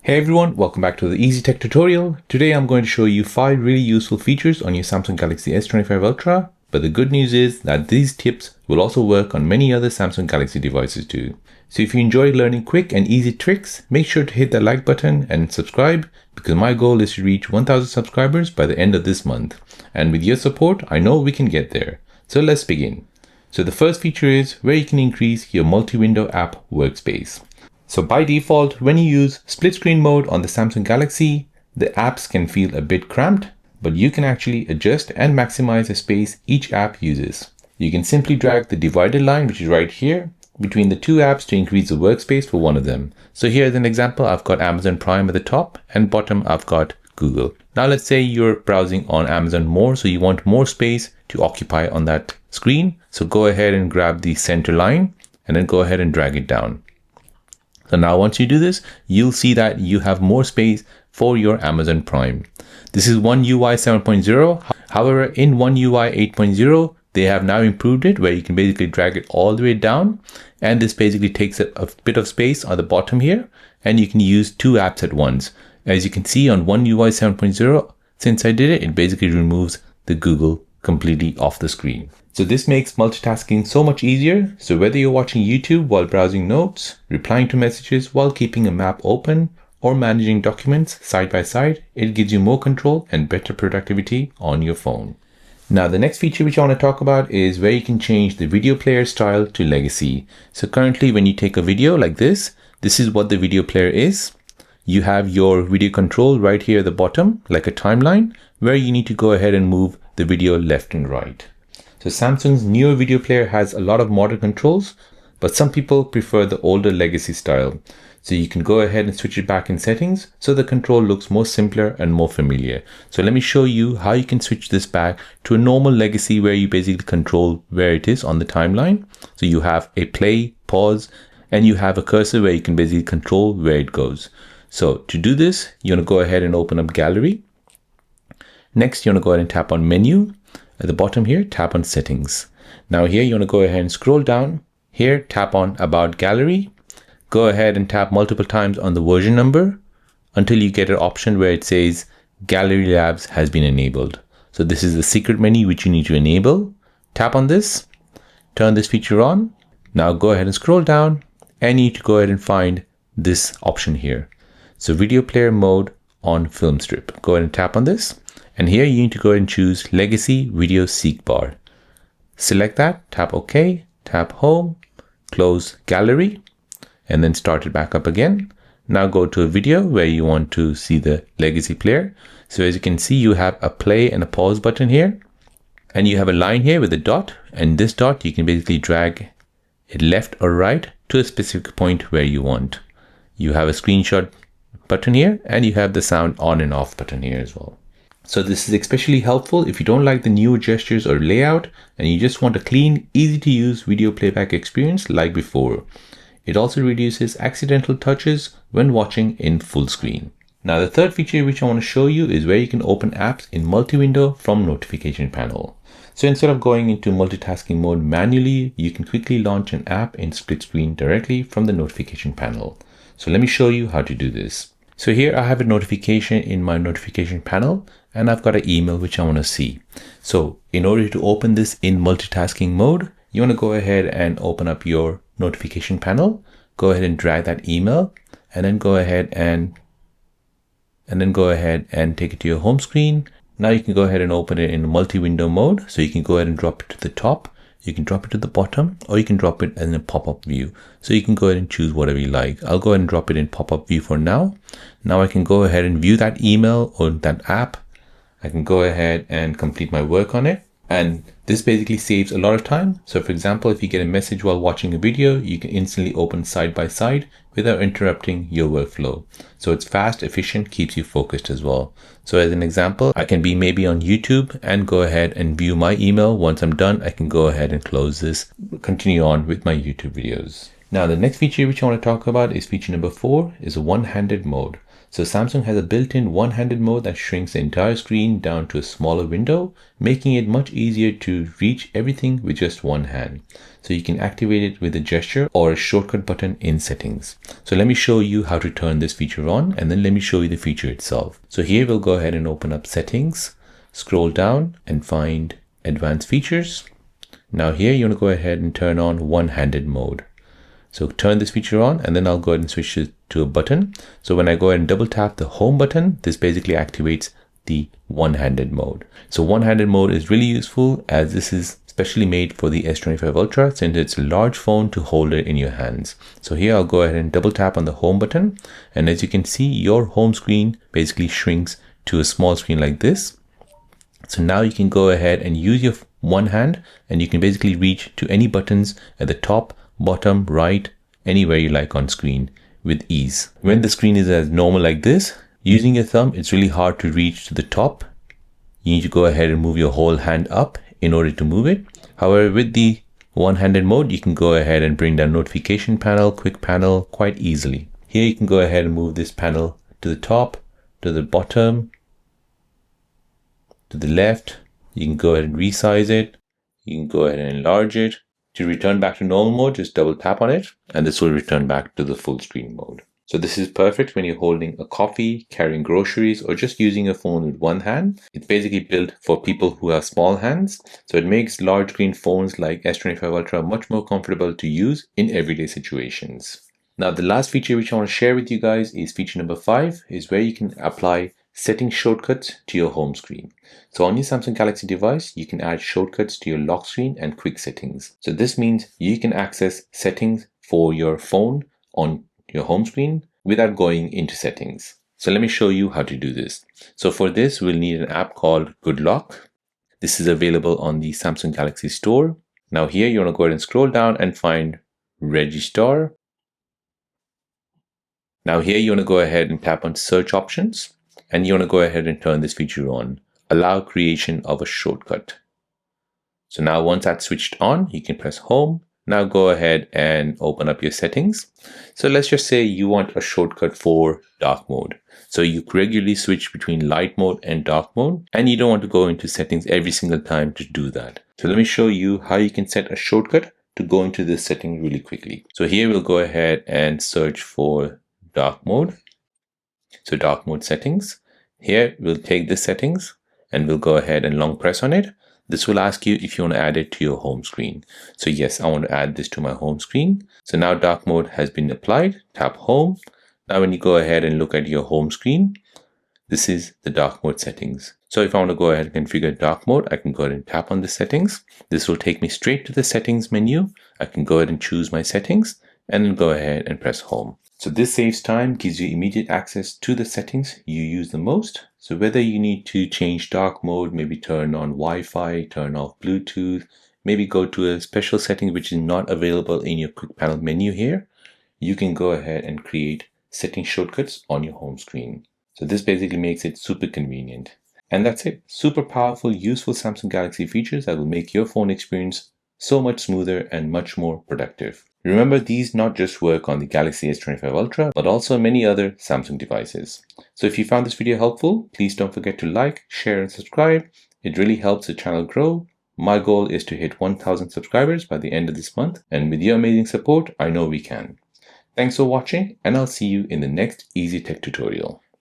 Hey everyone, welcome back to the Easy Tech tutorial. Today I'm going to show you 5 really useful features on your Samsung Galaxy S25 Ultra. But the good news is that these tips will also work on many other Samsung Galaxy devices too. So if you enjoy learning quick and easy tricks, make sure to hit that like button and subscribe, because my goal is to reach 1000 subscribers by the end of this month. And with your support, I know we can get there. So let's begin. So the first feature is where you can increase your multi-window app workspace. So by default, when you use split screen mode on the Samsung Galaxy, the apps can feel a bit cramped, but you can actually adjust and maximize the space each app uses. You can simply drag the divided line, which is right here, between the two apps to increase the workspace for one of them. So here's an example. I've got Amazon Prime at the top and bottom I've got Google. Now let's say you're browsing on Amazon more, so you want more space to occupy on that screen. So go ahead and grab the center line and then go ahead and drag it down. So now once you do this, you'll see that you have more space for your Amazon Prime. This is One UI 7.0. However, in One UI 8.0, they have now improved it where you can basically drag it all the way down. And this basically takes a bit of space on the bottom here, and you can use two apps at once. As you can see on One UI 7.0, since I did it, it basically removes the Google completely off the screen. So this makes multitasking so much easier. So whether you're watching YouTube while browsing notes, replying to messages while keeping a map open, or managing documents side by side, it gives you more control and better productivity on your phone. Now the next feature which I want to talk about is where you can change the video player style to legacy. So currently when you take a video like this is what the video player is. You have your video control right here at the bottom, like a timeline, where you need to go ahead and move the video left and right. So Samsung's newer video player has a lot of modern controls, but some people prefer the older legacy style. So you can go ahead and switch it back in settings so the control looks more simpler and more familiar. So let me show you how you can switch this back to a normal legacy where you basically control where it is on the timeline. So you have a play, pause, and you have a cursor where you can basically control where it goes. So to do this, you want to go ahead and open up Gallery. Next, you want to go ahead and tap on Menu. At the bottom here, tap on Settings. Now here, you want to go ahead and scroll down. Here, tap on About Gallery. Go ahead and tap multiple times on the version number until you get an option where it says Gallery Labs has been enabled. So this is the secret menu which you need to enable. Tap on this, turn this feature on. Now go ahead and scroll down and you need to go ahead and find this option here. So Video Player Mode on Film Strip. Go ahead and tap on this. And here you need to go ahead and choose Legacy Video Seek Bar. Select that, tap OK, tap Home, close Gallery, and then start it back up again. Now go to a video where you want to see the legacy player. So as you can see, you have a play and a pause button here. And you have a line here with a dot. And this dot, you can basically drag it left or right to a specific point where you want. You have a screenshot button here, and you have the sound on and off button here as well. So this is especially helpful if you don't like the newer gestures or layout and you just want a clean, easy to use video playback experience like before. It also reduces accidental touches when watching in full screen. Now the third feature which I want to show you is where you can open apps in multi-window from notification panel. So instead of going into multitasking mode manually, you can quickly launch an app in split screen directly from the notification panel. So let me show you how to do this. So here I have a notification in my notification panel and I've got an email which I want to see. So in order to open this in multitasking mode, you want to go ahead and open up your notification panel, go ahead and drag that email and then go ahead and take it to your home screen. Now you can go ahead and open it in multi-window mode. So you can go ahead and drop it to the top, you can drop it to the bottom, or you can drop it in a pop-up view. So you can go ahead and choose whatever you like. I'll go ahead and drop it in pop-up view for now. Now I can go ahead and view that email or that app. I can go ahead and complete my work on it. And this basically saves a lot of time. So for example, if you get a message while watching a video, you can instantly open side by side without interrupting your workflow. So it's fast, efficient, keeps you focused as well. So as an example, I can be maybe on YouTube and go ahead and view my email. Once I'm done, I can go ahead and close this, continue on with my YouTube videos. Now the next feature which I want to talk about is feature number 4, is a one-handed mode. So Samsung has a built-in one-handed mode that shrinks the entire screen down to a smaller window, making it much easier to reach everything with just one hand. So you can activate it with a gesture or a shortcut button in settings. So let me show you how to turn this feature on, and then let me show you the feature itself. So here we'll go ahead and open up settings, scroll down and find advanced features. Now here you want to go ahead and turn on one-handed mode. So turn this feature on, and then I'll go ahead and switch it to a button. So when I go ahead and double tap the home button, this basically activates the one-handed mode. So one-handed mode is really useful, as this is specially made for the S25 Ultra, since it's a large phone to hold it in your hands. So here I'll go ahead and double tap on the home button, and as you can see, your home screen basically shrinks to a small screen like this. So now you can go ahead and use your one hand, and you can basically reach to any buttons at the top, bottom, right, anywhere you like on screen with ease. When the screen is as normal like this, using your thumb, it's really hard to reach to the top. You need to go ahead and move your whole hand up in order to move it. However, with the one-handed mode, you can go ahead and bring down notification panel, quick panel quite easily. Here you can go ahead and move this panel to the top, to the bottom, to the left. You can go ahead and resize it. You can go ahead and enlarge it. To return back to normal mode, just double tap on it, and this will return back to the full screen mode. So this is perfect when you're holding a coffee, carrying groceries, or just using a phone with one hand. It's basically built for people who have small hands, so it makes large screen phones like S25 Ultra much more comfortable to use in everyday situations. Now the last feature which I want to share with you guys is feature number 5, is where you can apply setting shortcuts to your home screen. So on your Samsung Galaxy device, you can add shortcuts to your lock screen and quick settings. So this means you can access settings for your phone on your home screen without going into settings. So let me show you how to do this. So for this, we'll need an app called Good Lock. This is available on the Samsung Galaxy store. Now here you want to go ahead and scroll down and find Register. Now here you want to go ahead and tap on search options, and you want to go ahead and turn this feature on, allow creation of a shortcut. So now once that's switched on, you can press home. Now go ahead and open up your settings. So let's just say you want a shortcut for dark mode. So you regularly switch between light mode and dark mode, and you don't want to go into settings every single time to do that. So let me show you how you can set a shortcut to go into this setting really quickly. So here we'll go ahead and search for dark mode. So dark mode settings. Here we'll take the settings and we'll go ahead and long press on it. This will ask you if you want to add it to your home screen. So yes, I want to add this to my home screen. So now dark mode has been applied. Tap home. Now when you go ahead and look at your home screen, this is the dark mode settings. So if I want to go ahead and configure dark mode, I can go ahead and tap on the settings. This will take me straight to the settings menu. I can go ahead and choose my settings and then go ahead and press home. So this saves time, gives you immediate access to the settings you use the most. So whether you need to change dark mode, maybe turn on Wi-Fi, turn off Bluetooth, maybe go to a special setting which is not available in your quick panel menu here, you can go ahead and create setting shortcuts on your home screen. So this basically makes it super convenient. And that's it. Super powerful, useful Samsung Galaxy features that will make your phone experience so much smoother and much more productive. Remember, these not just work on the Galaxy S25 Ultra, but also many other Samsung devices. So if you found this video helpful, please don't forget to like, share, and subscribe. It really helps the channel grow. My goal is to hit 1,000 subscribers by the end of this month, and with your amazing support, I know we can. Thanks for watching, and I'll see you in the next Easy Tech tutorial.